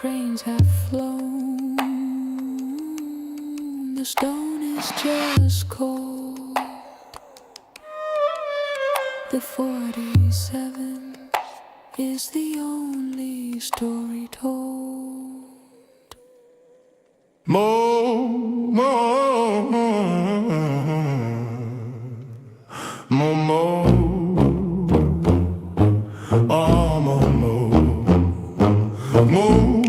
cranes have flown. The stone is just cold. The 47 is the only story told. More, more, more, more, oh, more, more, more.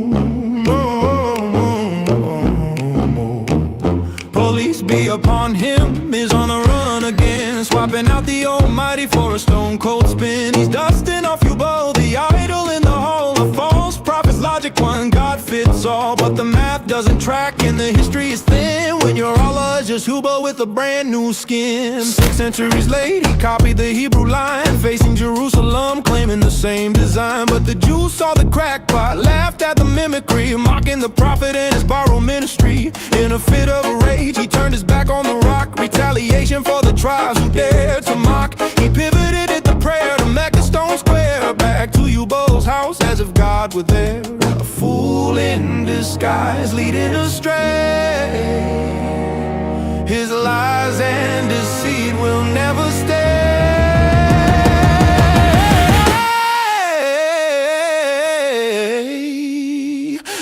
Police be upon him, is on the run again, swapping out the almighty for a stone cold spin. He's dusting off you both, the idol in the hall, a false prophet's logic, one God fits all. But the math doesn't track and the history is thin when you're all just Huba with a brand new skin. 6 centuries late, he copied the Hebrew line, facing Jerusalem, claiming the same design. But the Jews saw the crackpot, laughed at the mimicry, mocking the prophet and his borrowed ministry. In a fit of rage, he turned his back on the rock, retaliation for the tribes who dared to mock. He pivoted at the prayer to Mecca Stone Square, back to Ubo's house as if God were there. A fool in disguise, leading astray. His lies and deceit will never stay.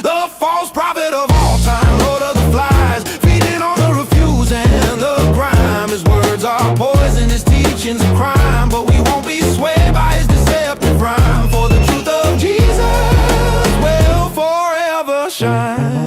The false prophet of all time, Lord of the flies, feeding on the refuse and the crime. His words are poison, his teachings a crime, but we won't be swayed by his deceptive rhyme. For the truth of Jesus will forever shine.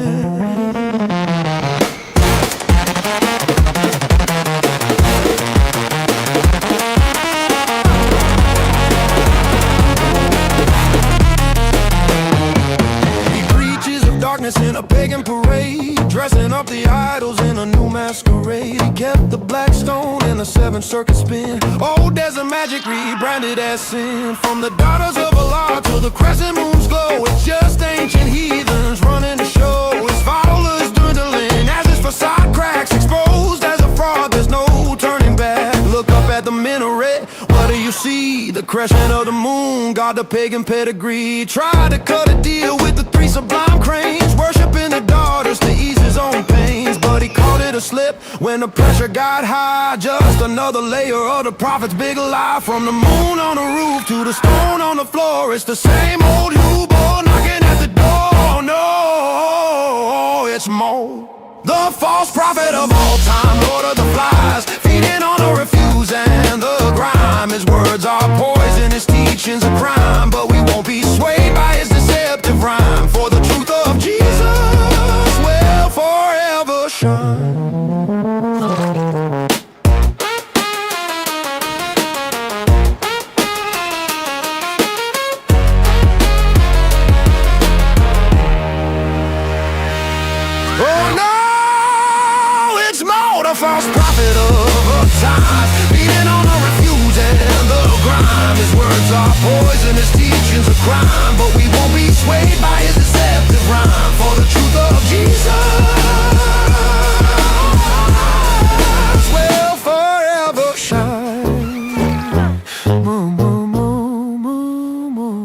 In a pagan parade, dressing up the idols in a new masquerade. He kept the black stone in a 7th circuit spin. Old as a magic rebranded as sin. From the daughters of Allah to the crescent moon's glow, it's just ancient heathens running the show. His followers dwindling as his facade cracks, exposed as a fraud, there's no turning back. Look up at the minaret, what do you see? The crescent of the moon, God the pagan pedigree. Tried to cut a deal with the 3 sublime cranes, worshiping the daughters to ease his own pains. But he called it a slip when the pressure got high. Just another layer of the prophet's big lie. From the moon on the roof to the stone on the floor, it's the same old Hubo knocking at the door. No, it's more. The false prophet of all time, Lord of the flies, feeding on the refuse and the grime. His words are poison, his teachings a crime, but we won't be swayed by his deceptive rhyme. For the truth of Jesus will forever shine. Oh no! The false prophet of time, beating on the refuse and the grime. His words are poison, his teachings a crime, but we won't be swayed by his deceptive rhyme. For the truth of Jesus will forever shine. Moo, moo, moo, moo, moo.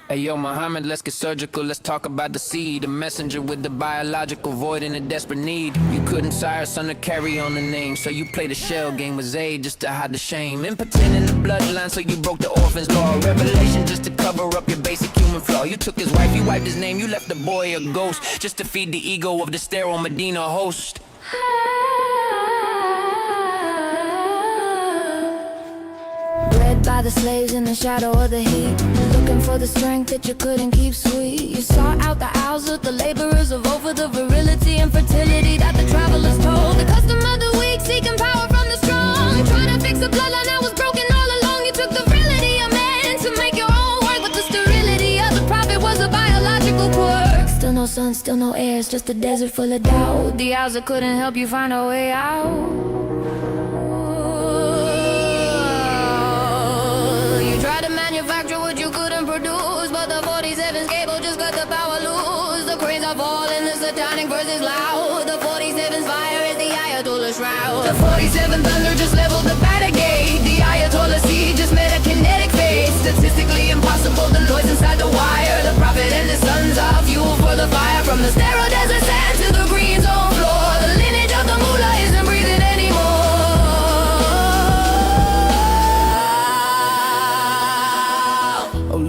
Hey yo, Muhammad, let's get surgical, let's talk about the seed. A messenger with the biological void and a desperate need. You couldn't sire a son to carry on the name, so you played a shell game with Zayd just to hide the shame. Impotent in the bloodline, so you broke the orphan's law. Revelation just to cover up your basic human flaw. You took his wife, you wiped his name, you left the boy a ghost, just to feed the ego of the sterile Medina host. Bred by the slaves in the shadow of the heat. Look looking for the strength that you couldn't keep sweet. You sought out the owls of the laborers of over the virility and fertility that the travelers told. The custom of the weak, seeking power from the strong, trying to fix a bloodline that was broken all along. You took the virility of man to make your own work, but the sterility of the prophet was a biological quirk. Still no sun, still no air, it's just a desert full of doubt. The owls that couldn't help you find a way out. Manufacture what you couldn't produce, but the 47's cable just cut the power loose. The cranes are falling, the satanic verse is loud. The 47's fire is the Ayatollah shroud. The 47 thunder just leveled the Battlegate. The Ayatollah seed just made a kinetic phase. Statistically impossible, the noise inside the wire. The prophet and his sons are fuel for the fire. From the sterile desert sand to the green zone floor, the lineage of the mullah isn't breathing anymore.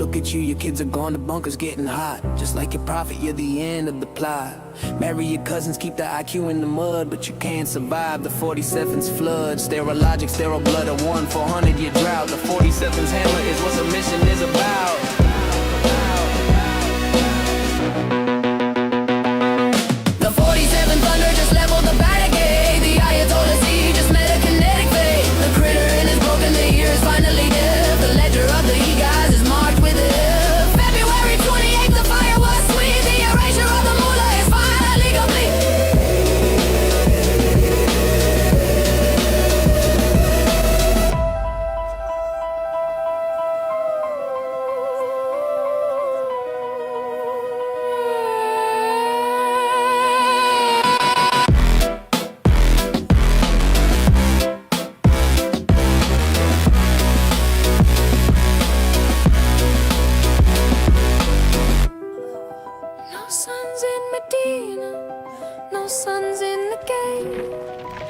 Look at you, your kids are gone, the bunker's getting hot. Just like your prophet, you're the end of the plot. Marry your cousins, keep the IQ in the mud, but you can't survive the 47's flood. Sterile logic, sterile blood, a 1-400-year drought. The 47's hammer is what submission is about. The 47 thunder just leveled the Battlegate. The Ayatollah seed just made a kinetic fade. The critter in his broken, the year is finally dead. The ledger of the e-guys is marked with it. February 28th, the fire was sweet. The erasure of the mullah is finally complete. No sun's in Medina, no sun's in the gate.